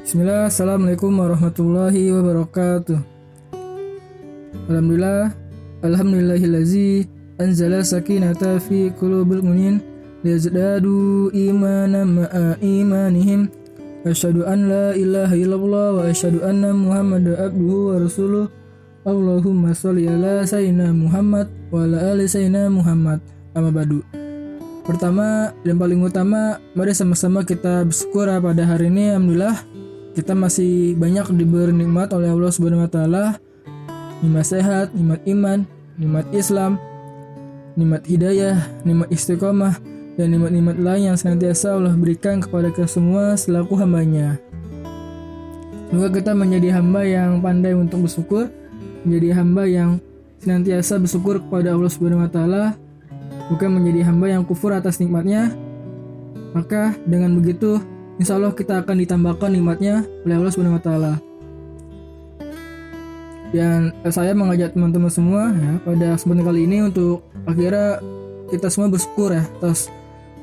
Bismillah, Assalamualaikum warahmatullahi wabarakatuh. Alhamdulillahillazi anzala sakinata fi qulubil mu'minin liyazdadu imanan ma'a imanihim. Asyhadu an la ilaha illallah wa asyhadu anna Muhammadan abduhu wa rasuluh. Allahumma sholli ala sayyidina Muhammad wa ala ali sayyidina Muhammad. Amma ba'du. Pertama dan paling utama, mari sama-sama kita bersyukur pada hari ini. Alhamdulillah kita masih banyak diberi nikmat oleh Allah Subhanahu wa taala. Nikmat sehat, nikmat iman, nikmat Islam, nikmat hidayah, nikmat istiqomah, dan nikmat-nikmat lain yang senantiasa Allah berikan kepada kita semua selaku hambanya. Semoga kita menjadi hamba yang pandai untuk bersyukur, menjadi hamba yang senantiasa bersyukur kepada Allah Subhanahu wa taala, bukan menjadi hamba yang kufur atas nikmatnya. Maka dengan begitu insya Allah kita akan ditambahkan nikmatnya oleh Allah Subhanahu wa taala. Dan saya mengajak teman-teman semua ya, pada kesempatan kali ini untuk akhirnya kita semua bersyukur ya atas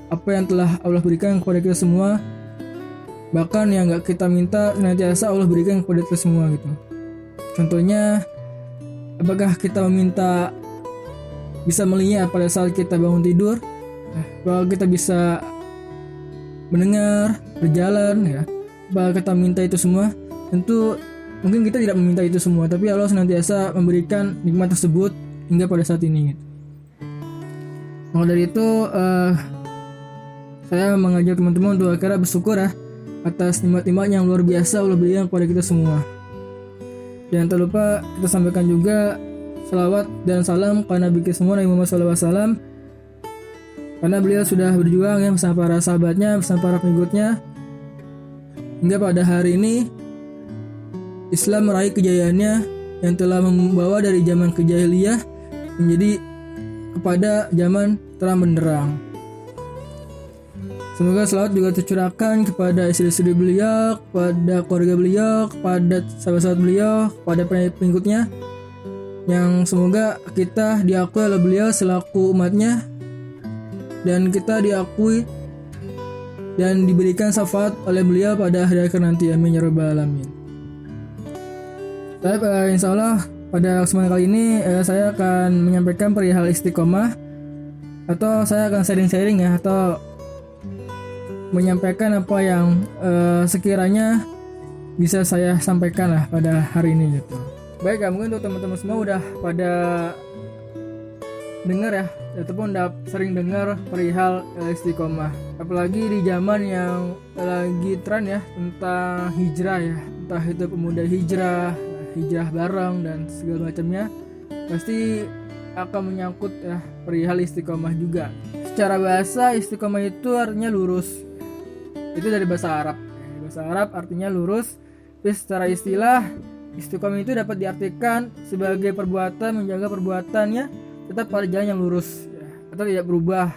apa yang telah Allah berikan kepada kita semua. Bahkan yang gak kita minta senantiasa Allah berikan kepada kita semua gitu. Contohnya, apakah kita meminta bisa melihat pada saat kita bangun tidur? Bahwa kita bisa mendengar, berjalan ya. Bahwa kita minta itu semua, tentu mungkin kita tidak meminta itu semua, tapi Allah senantiasa memberikan nikmat tersebut hingga pada saat ini gitu. Maka dari itu saya mengajak teman-teman untuk akhirnya bersyukur ya atas nikmat-nikmat yang luar biasa Allah berikan kepada kita semua. Dan tak lupa kita sampaikan juga salawat dan salam kepada Nabi kita semua, Nabi Muhammad SAW, karena beliau sudah berjuang ya bersama para sahabatnya, bersama para pengikutnya, hingga pada hari ini Islam meraih kejayaannya yang telah membawa dari zaman kejahiliyah menjadi kepada zaman terang benderang. Semoga salawat juga tercurahkan kepada istri-istri beliau, kepada keluarga beliau, kepada sahabat-sahabat beliau, kepada pengikutnya, yang semoga kita diakui oleh beliau selaku umatnya, dan kita diakui dan diberikan syafaat oleh beliau pada hari akhir nanti. Amin ya rabbal alamin. Baik, insya Allah pada kesempatan kali ini saya akan menyampaikan perihal istiqomah, atau saya akan sharing-sharing ya, atau menyampaikan apa yang sekiranya bisa saya sampaikan lah pada hari ini gitu. Baik ya, mungkin untuk teman-teman semua udah pada dengar ya, ataupun udah sering dengar perihal istiqomah. Apalagi di zaman yang lagi tren ya tentang hijrah ya, entah itu pemuda hijrah bareng dan segala macamnya, pasti akan menyangkut ya perihal istiqomah juga. Secara bahasa istiqomah itu artinya lurus. Itu dari bahasa Arab. Bahasa Arab artinya lurus. Tapi secara istilah istiqomah itu dapat diartikan sebagai perbuatan menjaga perbuatannya tetap pada jalan yang lurus ya, atau tidak berubah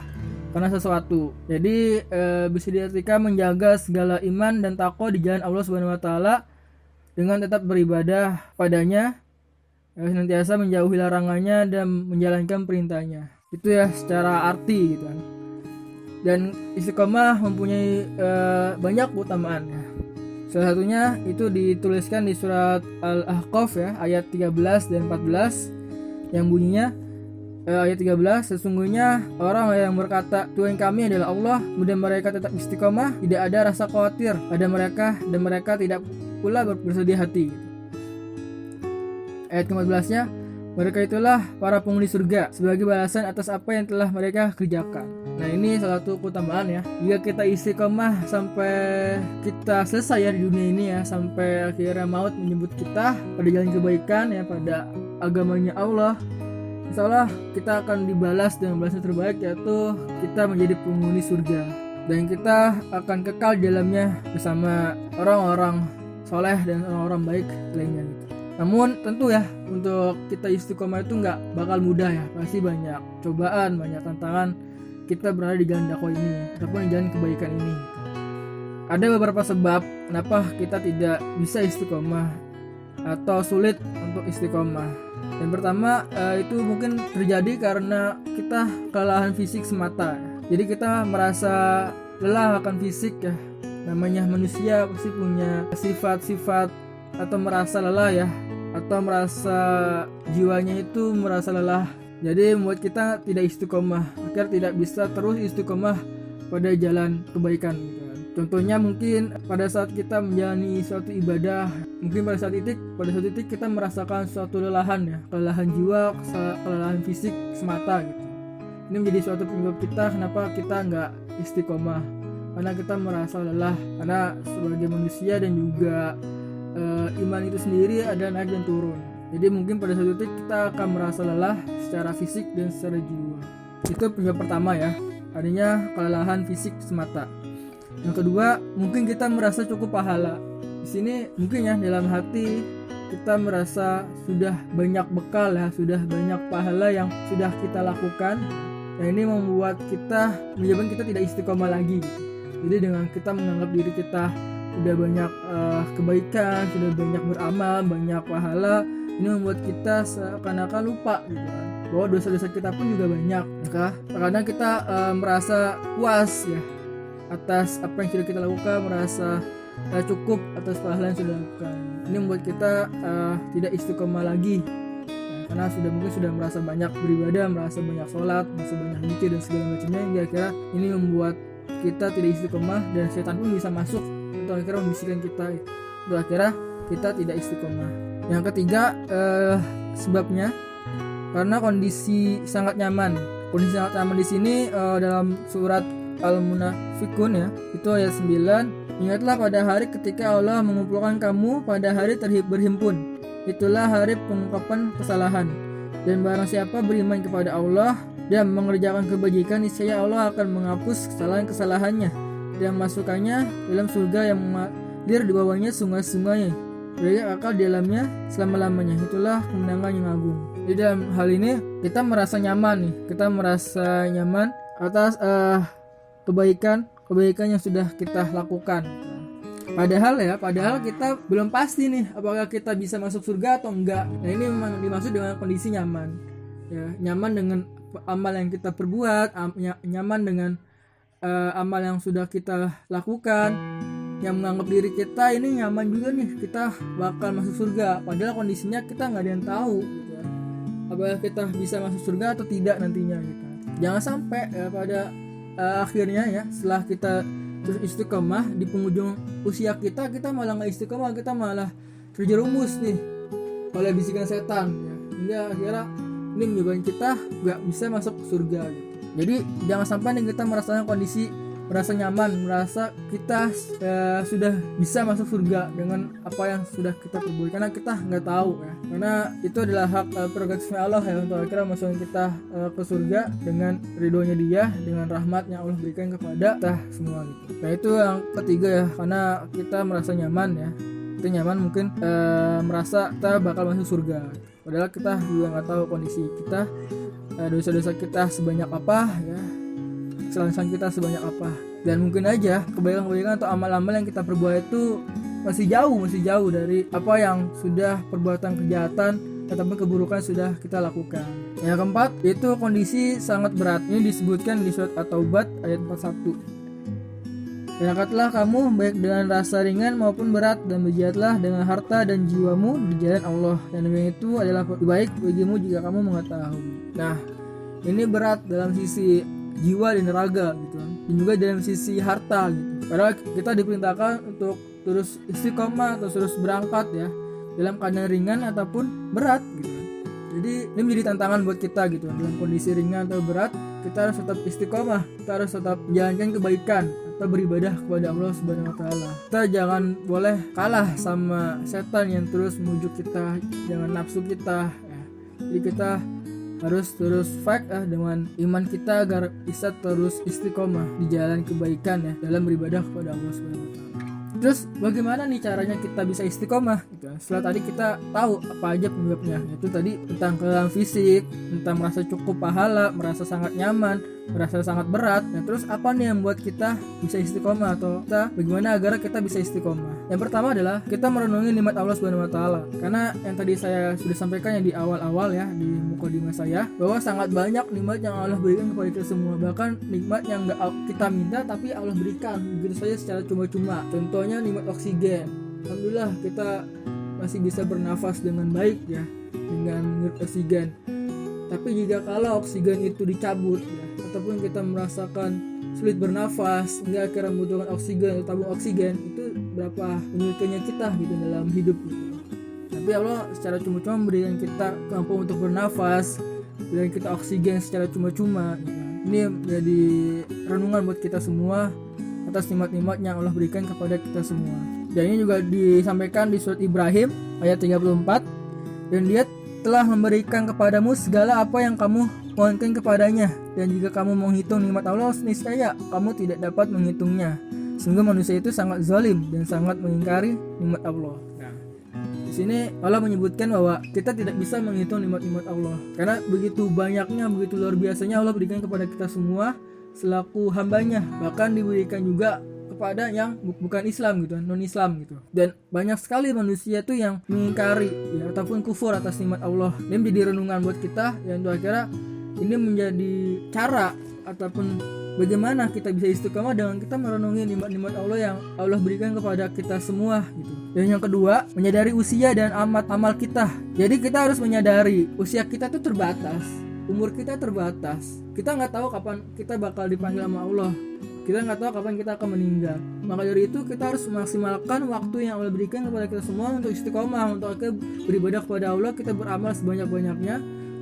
karena sesuatu. Jadi bisa diartikan menjaga segala iman dan takwa di jalan Allah Subhanahu wa taala dengan tetap beribadah padanya, senantiasa menjauhi larangannya dan menjalankan perintahnya. Itu ya secara arti gitu kan. Dan istiqomah mempunyai banyak keutamaan ya. Salah satunya itu dituliskan di surat Al-Ahqaf ya, ayat 13 dan 14 yang bunyinya ayat 13, sesungguhnya orang yang berkata Tuhan kami adalah Allah, kemudian mereka tetap istiqomah, tidak ada rasa khawatir pada mereka dan mereka tidak pula bersedih hati. Ayat ke-14-nya, mereka itulah para penghuni surga sebagai balasan atas apa yang telah mereka kerjakan. Nah, ini salah satu keutamaan ya. Jika kita istiqomah sampai kita selesai ya di dunia ini ya, sampai akhirnya maut menyebut kita pada jalan kebaikan ya, pada agamanya Allah, insyaallah kita akan dibalas dengan balasan terbaik, yaitu kita menjadi penghuni surga dan kita akan kekal di dalamnya bersama orang-orang soleh dan orang-orang baik lainnya gitu. Namun tentu ya untuk kita istiqomah itu nggak bakal mudah ya, pasti banyak cobaan, banyak tantangan kita berada di jalan dakwah ini ataupun di jalan kebaikan ini. Ada beberapa sebab kenapa kita tidak bisa istiqomah atau sulit untuk istiqomah. Yang pertama itu mungkin terjadi karena kita kelelahan fisik semata. Jadi kita merasa lelah akan fisik ya, namanya manusia pasti punya sifat-sifat atau merasa lelah ya, atau merasa jiwanya itu merasa lelah. Jadi membuat kita tidak istiqomah, agar tidak bisa terus istiqomah pada jalan kebaikan gitu kan. Contohnya mungkin pada saat kita menjalani suatu ibadah, mungkin pada suatu titik kita merasakan suatu lelahan ya, kelelahan jiwa, kelelahan fisik semata gitu. Ini menjadi suatu penyebab kita kenapa kita nggak istiqomah, karena kita merasa lelah. Karena sebagai manusia dan juga iman itu sendiri ada naik dan turun. Jadi mungkin pada suatu titik kita akan merasa lelah secara fisik dan secara jiwa. Itu penyebab pertama ya, adanya kelelahan fisik semata. Yang kedua, mungkin kita merasa cukup pahala. Di sini mungkin ya dalam hati kita merasa sudah banyak bekal ya, sudah banyak pahala yang sudah kita lakukan. Nah ini membuat menyebabkan kita tidak istiqomah lagi gitu. Jadi dengan kita menganggap diri kita sudah banyak kebaikan, sudah banyak beramal, banyak pahala, ini membuat kita seakan-akan lupa gitu kan, bahwa dosa-dosa kita pun juga banyak. Maka kadang kita merasa puas ya atas apa yang sudah kita lakukan, merasa cukup atas pahala yang sudah dilakukan. Ini membuat kita tidak istiqomah lagi karena mungkin sudah merasa banyak beribadah, merasa banyak sholat, merasa banyak zikir dan segala macamnya, hingga akhirnya ini membuat kita tidak istiqomah dan setan pun bisa masuk untuk akhirnya membisikkan kita untuk akhirnya kita tidak istiqomah. Yang ketiga sebabnya karena kondisi sangat nyaman. Kondisi sangat nyaman di sini dalam surat Al-Munafikun ya, itu ayat 9. Ingatlah pada hari ketika Allah mengumpulkan kamu pada hari berhimpun. Itulah hari pengungkapan kesalahan. Dan barang siapa beriman kepada Allah dan mengerjakan kebajikan, niscaya Allah akan menghapus kesalahan-kesalahannya dan masukkannya dalam surga yang mengalir di bawahnya sungai-sungai, beri akal di dalamnya selama-lamanya. Itulah kemenangan yang agung. Di dalam hal ini kita merasa nyaman nih, kita merasa nyaman atas kebaikan yang sudah kita lakukan. Padahal kita belum pasti nih apakah kita bisa masuk surga atau enggak. Nah ini memang dimaksud dengan kondisi nyaman ya, nyaman dengan amal yang kita perbuat, nyaman dengan amal yang sudah kita lakukan, yang menganggap diri kita ini nyaman juga nih, kita bakal masuk surga. Padahal kondisinya kita nggak ada yang tahu gitu ya, apakah kita bisa masuk surga atau tidak nantinya gitu. Jangan sampai pada akhirnya ya, setelah kita terus istiqomah di penghujung usia kita malah nggak istiqomah, kita malah terjerumus nih oleh bisikan setan ya, hingga akhirnya ini menyebabkan kita nggak bisa masuk surga gitu. Jadi jangan sampai nih kita merasakan kondisi merasa nyaman, merasa kita sudah bisa masuk surga dengan apa yang sudah kita perbuat, karena kita nggak tahu ya, karena itu adalah hak prerogatifnya Allah ya, untuk akhirnya masukkan kita ke surga dengan ridhonya Dia, dengan rahmat yang Allah berikan kepada kita semua gitu. Nah itu yang ketiga ya, karena kita merasa nyaman ya, kita nyaman mungkin merasa kita bakal masuk surga, padahal kita juga nggak tahu kondisi kita, dosa-dosa kita sebanyak apa ya, kesalahan kita sebanyak apa, dan mungkin aja kebaikan-kebaikan atau amal-amal yang kita perbuat itu masih jauh dari apa yang sudah perbuatan kejahatan ataupun keburukan sudah kita lakukan. Yang keempat itu kondisi sangat berat. Ini disebutkan di surat At-Taubah ayat 41. Dan angkatlah kamu baik dengan rasa ringan maupun berat, dan berjihadlah dengan harta dan jiwamu di jalan Allah, dan yang itu adalah lebih baik bagimu jika kamu mengetahui. Nah ini berat dalam sisi jiwa dan raga gitu, dan juga dalam sisi harta gitu. Padahal kita diperintahkan untuk terus istiqomah atau terus berangkat ya, dalam keadaan ringan ataupun berat gitu. Jadi ini menjadi tantangan buat kita gitu, dalam kondisi ringan atau berat kita harus tetap istiqomah, kita harus tetap menjalankan kebaikan atau beribadah kepada Allah Subhanahu wa taala. Kita jangan boleh kalah sama setan yang terus menuju kita, jangan nafsu kita ya. Jadi kita harus terus fight dengan iman kita agar bisa terus istiqomah di jalan kebaikan ya, dalam beribadah kepada Allah Subhanahu wa taala. Terus bagaimana nih caranya kita bisa istiqomah gitu. Setelah tadi kita tahu apa aja penyebabnya, yaitu tadi tentang kelelahan fisik, tentang merasa cukup pahala, merasa sangat nyaman, merasa sangat berat. Nah terus apa nih yang membuat kita bisa istiqomah, atau kita bagaimana agar kita bisa istiqomah? Yang pertama adalah kita merenungi nikmat Allah Subhanahu wa taala. Karena yang tadi saya sudah sampaikan yang di awal-awal ya, di mukadimah saya, bahwa sangat banyak nikmat yang Allah berikan kepada kita semua. Bahkan nikmat yang enggak kita minta tapi Allah berikan begitu saja secara cuma-cuma. Contohnya nikmat oksigen. Alhamdulillah kita masih bisa bernafas dengan baik ya, dengan nikmat oksigen. Tapi jika kalau oksigen itu dicabut ya, ataupun kita merasakan sulit bernafas hingga akhirnya membutuhkan oksigen atau tabung oksigen, itu berapa menyulitkannya kita gitu dalam hidup gitu. Tapi Allah secara cuma-cuma memberikan kita kemampuan untuk bernafas, berikan kita oksigen secara cuma-cuma gitu. Ini menjadi renungan buat kita semua atas nikmat-nikmat yang Allah berikan kepada kita semua. Dan ini juga disampaikan di surat Ibrahim ayat 34, dan Dia telah memberikan kepadamu segala apa yang kamu mohonkan kepadanya, dan jika kamu menghitung nikmat Allah, niscaya kamu tidak dapat menghitungnya. Sehingga manusia itu sangat zalim dan sangat mengingkari nikmat Allah. Nah, di sini Allah menyebutkan bahwa kita tidak bisa menghitung nikmat-nikmat Allah, karena begitu banyaknya, begitu luar biasanya Allah berikan kepada kita semua selaku hambanya. Bahkan diberikan juga kepada yang bukan Islam gitu, non Islam gitu. Dan banyak sekali manusia tuh yang mengingkari ya, ataupun kufur atas nikmat Allah. Ini menjadi renungan buat kita yang akhirnya ini menjadi cara ataupun bagaimana kita bisa istiqomah dengan kita merenungi nikmat-nikmat Allah yang Allah berikan kepada kita semua gitu. Dan yang kedua, menyadari usia dan amal kita. Jadi kita harus menyadari usia kita tuh terbatas, umur kita terbatas. Kita nggak tahu kapan kita bakal dipanggil sama Allah. Kita nggak tahu kapan kita akan meninggal. Maka dari itu kita harus memaksimalkan waktu yang Allah berikan kepada kita semua untuk istiqomah, untuk beribadah kepada Allah. Kita beramal sebanyak-banyaknya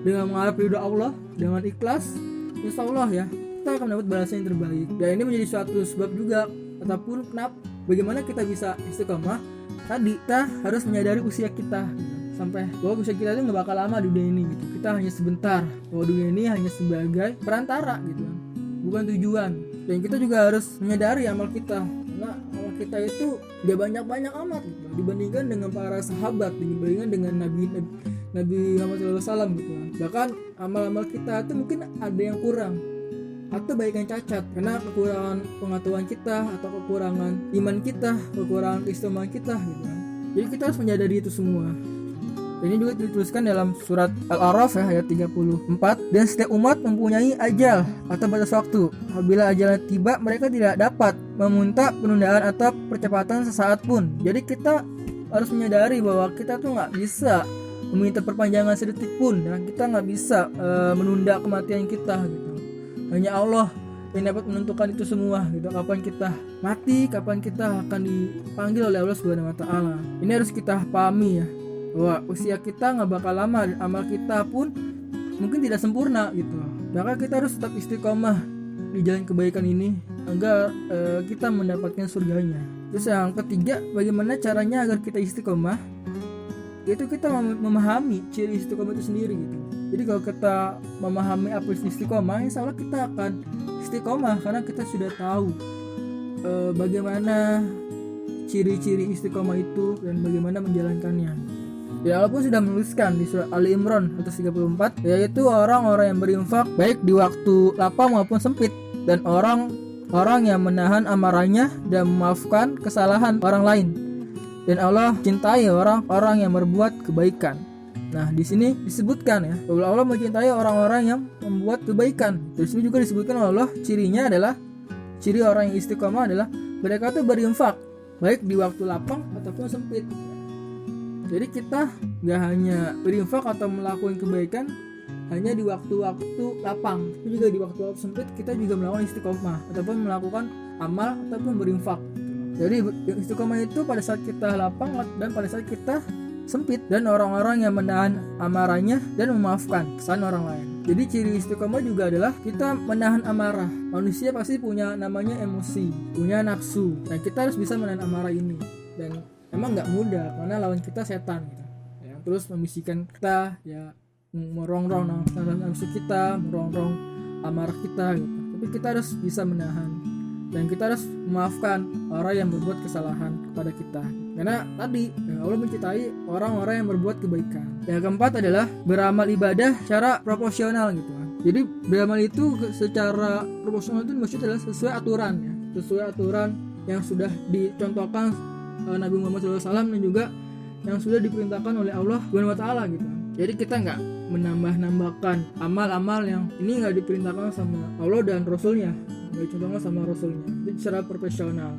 dengan mengharap ridha Allah, dengan ikhlas. Insya Allah ya, kita akan mendapat balasan yang terbaik. Dan ini menjadi suatu sebab juga ataupun kenapa bagaimana kita bisa istiqomah. Tadi kita harus menyadari usia kita, sampai bahwa usia kita itu nggak bakal lama di dunia ini gitu. Kita hanya sebentar, bahwa dunia ini hanya sebagai perantara gitu, bukan tujuan. Dan kita juga harus menyadari amal kita, karena amal kita itu gak banyak-banyak amat gitu, dibandingkan dengan para sahabat, dibandingkan dengan Nabi Muhammad SAW gitu. Bahkan amal-amal kita itu mungkin ada yang kurang atau baik yang cacat, karena kekurangan pengetahuan kita atau kekurangan iman kita, kekurangan keistimewaannya kita gitu. Jadi kita harus menyadari itu semua. Dan ini juga dituliskan dalam surat Al-A'raf ya, ayat 34. Dan setiap umat mempunyai ajal atau batas waktu. Apabila ajalnya tiba, mereka tidak dapat meminta penundaan atau percepatan sesaat pun. Jadi kita harus menyadari bahwa kita tuh nggak bisa meminta perpanjangan sedetik pun, dan kita nggak bisa menunda kematian kita gitu. Hanya Allah yang dapat menentukan itu semua gitu. Kapan kita mati, kapan kita akan dipanggil oleh Allah Subhanahu wa taala. Ini harus kita pahami ya, bahwa usia kita nggak bakal lama, dan amal kita pun mungkin tidak sempurna gitu. Maka kita harus tetap istiqomah di jalan kebaikan ini agar kita mendapatkan surganya. Terus yang ketiga, bagaimana caranya agar kita istiqomah? Itu kita memahami ciri istiqomah itu sendiri gitu. Jadi kalau kita memahami apa itu istiqomah, insya Allah kita akan istiqomah, karena kita sudah tahu bagaimana ciri-ciri istiqomah itu dan bagaimana menjalankannya. Ya, Allah pun sudah menuliskan di surat Ali Imran 134, yaitu orang-orang yang berinfak baik di waktu lapang maupun sempit, dan orang yang menahan amarahnya dan memaafkan kesalahan orang lain. Dan Allah cintai orang-orang yang berbuat kebaikan. Nah, di sini disebutkan ya, bahwa Allah mencintai orang-orang yang membuat kebaikan. Terus juga disebutkan oleh Allah, cirinya adalah, ciri orang yang istiqomah adalah mereka itu berinfak baik di waktu lapang ataupun sempit. Jadi kita gak hanya berinfak atau melakukan kebaikan hanya di waktu-waktu lapang, tapi juga di waktu-waktu sempit kita juga melakukan istiqomah ataupun melakukan amal ataupun berinfak. Jadi istiqomah itu pada saat kita lapang dan pada saat kita sempit, dan orang-orang yang menahan amarahnya dan memaafkan kesalahan orang lain. Jadi ciri istiqomah juga adalah kita menahan amarah. Manusia pasti punya namanya emosi, punya nafsu. Nah, kita harus bisa menahan amarah ini, dan emang nggak mudah karena lawan kita setan gitu. Ya, terus membisikkan kita ya, merongrong nafsu kita, merongrong amarah kita gitu. Tapi kita harus bisa menahan. dan kita harus memaafkan orang yang berbuat kesalahan kepada kita. Karena tadi Allah mencintai orang-orang yang berbuat kebaikan. Yang keempat adalah beramal ibadah secara proporsional gitu kan. Jadi beramal itu secara proporsional itu maksudnya adalah sesuai aturan ya, sesuai aturan yang sudah dicontohkan Nabi Muhammad SAW dan juga yang sudah diperintahkan oleh Allah SWT gitu. Jadi kita nggak menambah-nambahkan amal-amal yang ini nggak diperintahkan sama Allah dan Rasulnya, nggak dicontohkan sama Rasulnya. Itu secara profesional,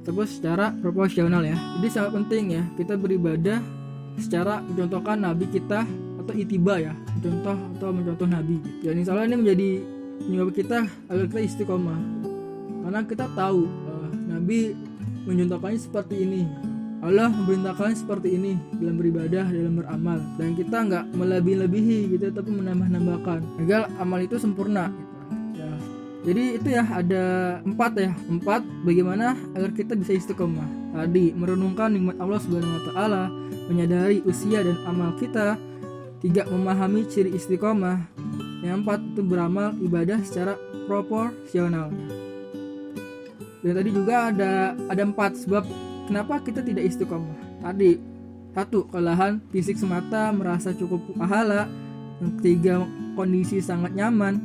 terus secara proporsional ya. Jadi sangat penting ya kita beribadah secara dicontohkan Nabi kita atau itiba ya, contoh atau mencontoh Nabi. Dan insya Allah ini menjadi penyebab kita agar kita istiqomah, karena kita tahu Nabi mencontohkannya seperti ini, Allah memerintahkan seperti ini dalam beribadah, dalam beramal, dan kita nggak melebih-lebihi gitu, tapi menambah-nambahkan agar amal itu sempurna gitu. Ya. Jadi itu ya ada 4 bagaimana agar kita bisa istiqomah. Tadi merenungkan nikmat Allah Subhanahu Wa Taala, menyadari usia dan amal kita. 3 memahami ciri istiqomah. Yang 4 itu beramal ibadah secara proporsional. Dan tadi juga ada 4 sebab kenapa kita tidak istiqomah. Tadi 1 kelelahan fisik semata merasa cukup pahala. Yang 3 kondisi sangat nyaman.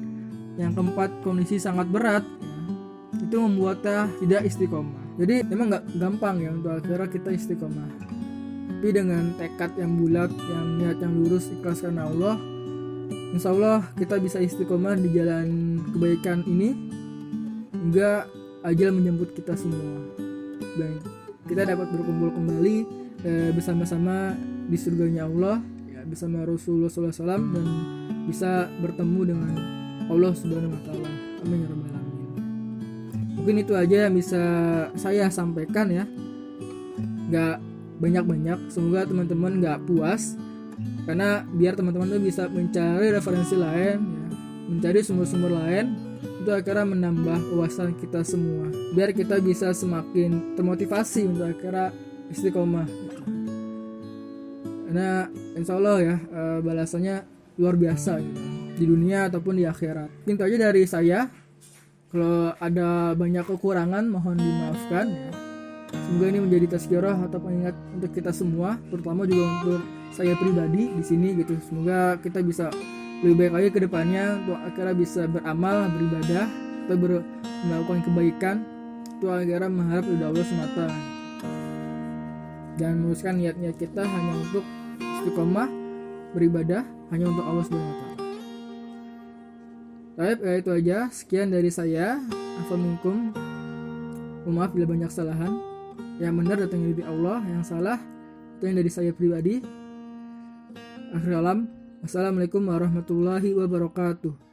Yang keempat kondisi sangat berat. Itu membuatnya tidak istiqomah. Jadi memang nggak gampang ya untuk akhirnya kita istiqomah. Tapi dengan tekad yang bulat, yang niat yang lurus, ikhlas karena Allah, insya Allah kita bisa istiqomah di jalan kebaikan ini hingga ajal menjemput kita semua. Dan kita dapat berkumpul kembali bersama-sama di surganya Allah ya, bersama Rasulullah SAW, dan bisa bertemu dengan Allah Subhanahu Wa Taala. Amin ya rabbal alamin. Mungkin itu aja yang bisa saya sampaikan ya. Nggak banyak-banyak, semoga teman-teman nggak puas, karena biar teman-teman tuh bisa mencari referensi lain ya, mencari sumber-sumber lain, itu akhirnya menambah wawasan kita semua, biar kita bisa semakin termotivasi untuk akhirnya istiqomah gitu. Karena insya Allah ya balasannya luar biasa gitu, di dunia ataupun di akhirat. Itu aja dari saya. Kalau ada banyak kekurangan mohon dimaafkan ya. Semoga ini menjadi tazkirah atau pengingat untuk kita semua, terutama juga untuk saya pribadi di sini gitu. Semoga kita bisa lebih baik lagi ke depannya untuk akhirnya bisa beramal, beribadah, atau melakukan kebaikan untuk akhirnya mengharap ridha Allah semata. Dan meluruskan niat-niat kita hanya untuk istiqomah beribadah hanya untuk Allah Subhanahu Wa Taala. Baik, itu aja. Sekian dari saya. Assalamualaikum. Maaf bila banyak kesalahan. Yang benar datangnya dari Allah, yang salah datangnya dari saya pribadi. Akhir alam. Wassalamualaikum warahmatullahi wabarakatuh.